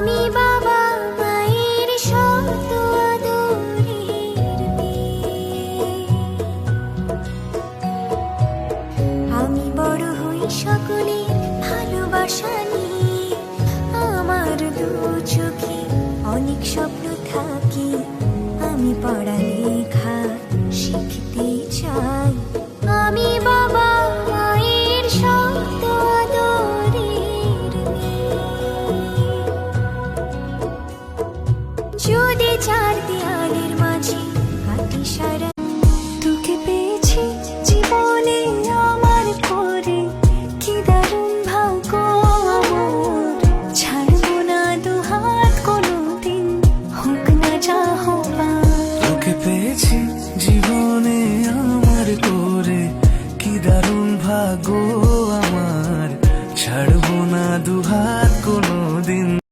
আমি বাবা মায়ের শত আদরের মেয়ে। আমি বড় হই সকলের ভালোবাসা নিয়ে, আমার দু চোখে অনেক স্বপ্ন থাকে, আমি পড়ালেখা শিখতে চাই। আমি বাবা মায়ের শত আদরের মেয়ে। যদি চার দেয়া